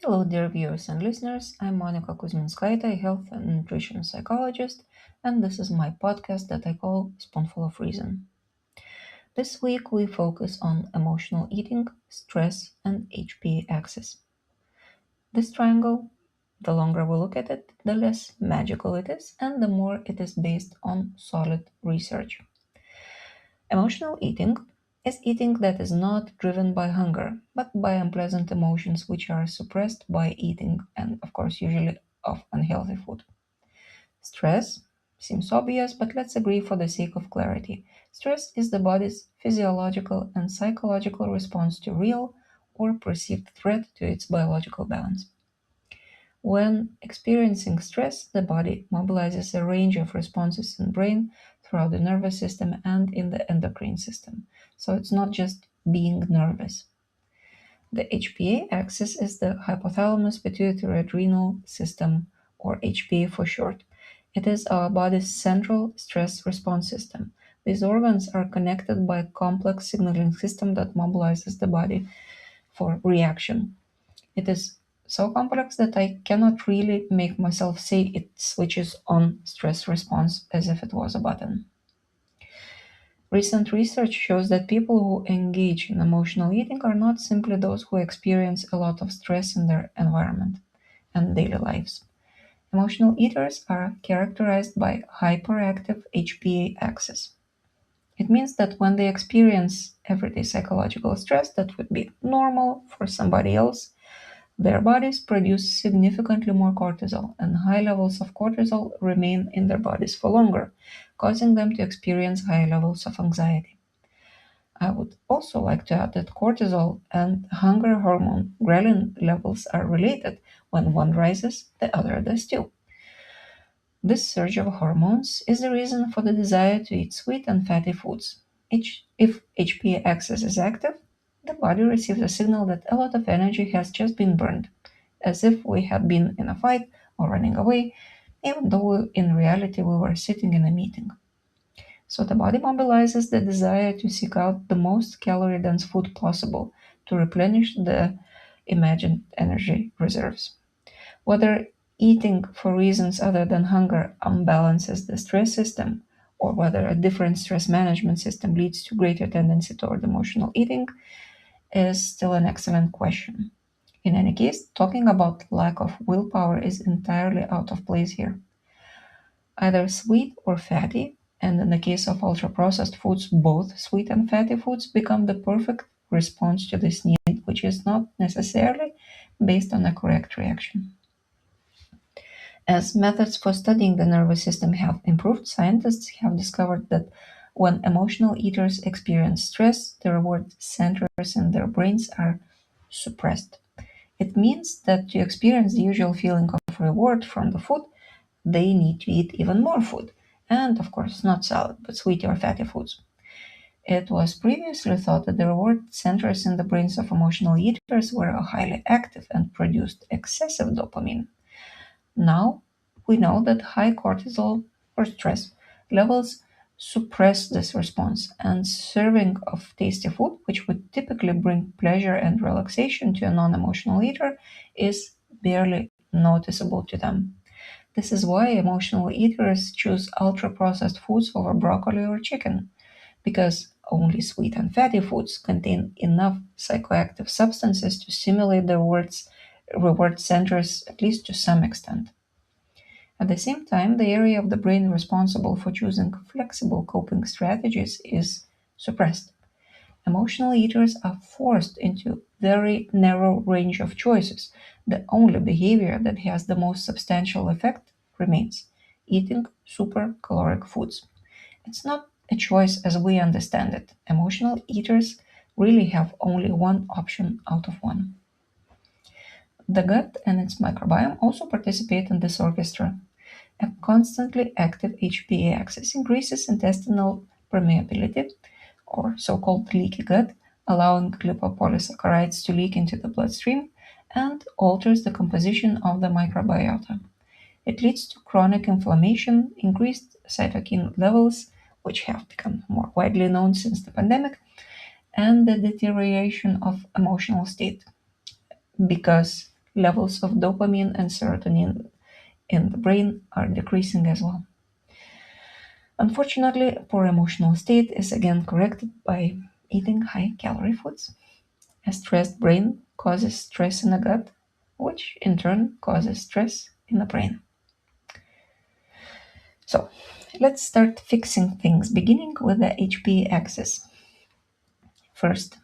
Hello, dear viewers and listeners. I'm Monica Kuzminskaita, a health and nutrition psychologist, and this is my podcast that I call Spoonful of Reason. This week we focus on emotional eating, stress, and HPA-axis. This triangle, the longer we look at it, the less magical it is, and the more it is based on solid research. Emotional eating is eating that is not driven by hunger, but by unpleasant emotions which are suppressed by eating and, of course, usually of unhealthy food. Stress seems obvious, but let's agree for the sake of clarity. Stress is the body's physiological and psychological response to real or perceived threat to its biological balance. When experiencing stress, the body mobilizes a range of responses in brain, throughout the nervous system, and in the endocrine system. So it's not just being nervous. The HPA axis is the hypothalamus-pituitary-adrenal system, or HPA for short. It is our body's central stress response system. These organs are connected by a complex signaling system that mobilizes the body for reaction. It is so complex that I cannot really make myself say it switches on stress response as if it was a button. Recent research shows that people who engage in emotional eating are not simply those who experience a lot of stress in their environment and daily lives. Emotional eaters are characterized by hyperactive HPA axis. It means that when they experience everyday psychological stress that would be normal for somebody else, their bodies produce significantly more cortisol, and high levels of cortisol remain in their bodies for longer, causing them to experience high levels of anxiety. I would also like to add that cortisol and hunger hormone ghrelin levels are related. When one rises, the other does too. This surge of hormones is the reason for the desire to eat sweet and fatty foods. If HPA axis is active, the body receives a signal that a lot of energy has just been burned, as if we had been in a fight or running away, even though in reality we were sitting in a meeting. So the body mobilizes the desire to seek out the most calorie dense food possible to replenish the imagined energy reserves. Whether eating for reasons other than hunger unbalances the stress system, or whether a different stress management system leads to greater tendency toward emotional eating, is still an excellent question. In any case, talking about lack of willpower is entirely out of place here. Either sweet or fatty, and in the case of ultra processed foods, both sweet and fatty foods become the perfect response to this need, which is not necessarily based on a correct reaction. As methods for studying the nervous system have improved, scientists have discovered that when emotional eaters experience stress, the reward centers in their brains are suppressed. It means that to experience the usual feeling of reward from the food, they need to eat even more food. And of course, not salad, but sweet or fatty foods. It was previously thought that the reward centers in the brains of emotional eaters were highly active and produced excessive dopamine. Now, we know that high cortisol or stress levels suppress this response, and serving of tasty food, which would typically bring pleasure and relaxation to a non emotional eater, is barely noticeable to them. This is why emotional eaters choose ultra processed foods over broccoli or chicken, because only sweet and fatty foods contain enough psychoactive substances to simulate the reward centers, at least to some extent. At the same time, the area of the brain responsible for choosing flexible coping strategies is suppressed. Emotional eaters are forced into very narrow range of choices. The only behavior that has the most substantial effect remains eating super caloric foods. It's not a choice as we understand it. Emotional eaters really have only one option out of one. The gut and its microbiome also participate in this orchestra. A constantly active HPA axis increases intestinal permeability, or so-called leaky gut, allowing lipopolysaccharides to leak into the bloodstream, and alters the composition of the microbiota. It leads to chronic inflammation, increased cytokine levels, which have become more widely known since the pandemic, and the deterioration of emotional state, because levels of dopamine and serotonin in the brain are decreasing as well. Unfortunately, a poor emotional state is again corrected by eating high calorie foods. A stressed brain causes stress in the gut, which in turn causes stress in the brain. So, let's start fixing things, beginning with the HPA-axis. First,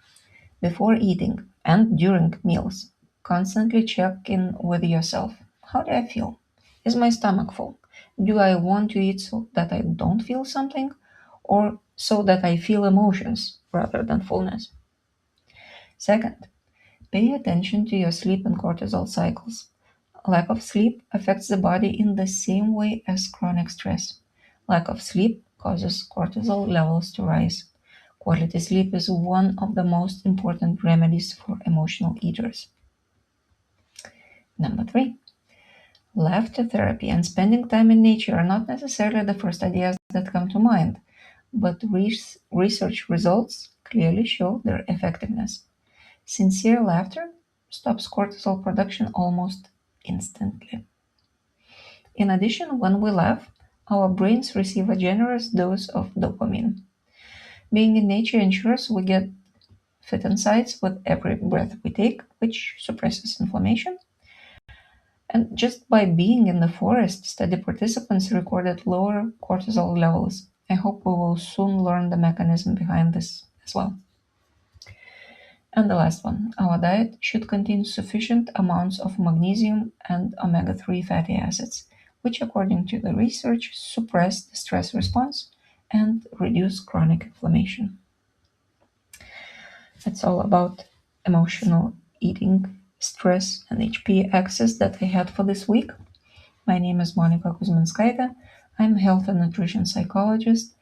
before eating and during meals, constantly check in with yourself. How do I feel? Is my stomach full? Do I want to eat so that I don't feel something, or so that I feel emotions rather than fullness? Second, pay attention to your sleep and cortisol cycles. Lack of sleep affects the body in the same way as chronic stress. Lack of sleep causes cortisol levels to rise. Quality sleep is one of the most important remedies for emotional eaters. Number three, laughter therapy and spending time in nature are not necessarily the first ideas that come to mind, but research results clearly show their effectiveness. Sincere laughter stops cortisol production almost instantly. In addition, when we laugh, our brains receive a generous dose of dopamine. Being in nature ensures we get phytoncides with every breath we take, which suppresses inflammation. And just by being in the forest, study participants recorded lower cortisol levels. I hope we will soon learn the mechanism behind this as well. And the last one, our diet should contain sufficient amounts of magnesium and omega 3 fatty acids, which, according to the research, suppress the stress response and reduce chronic inflammation. That's all about emotional eating, stress, and HPA-axis that I had for this week. My name is Monica Kuzminskaita. I'm a health and nutrition psychologist.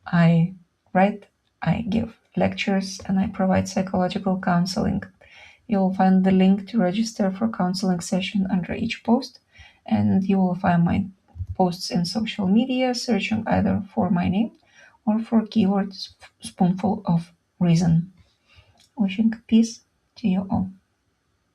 I write, I give lectures, and I provide psychological counseling. You'll find the link to register for counseling session under each post, and you will find my posts in social media searching either for my name or for keywords spoonful of reason. Wishing peace to you all.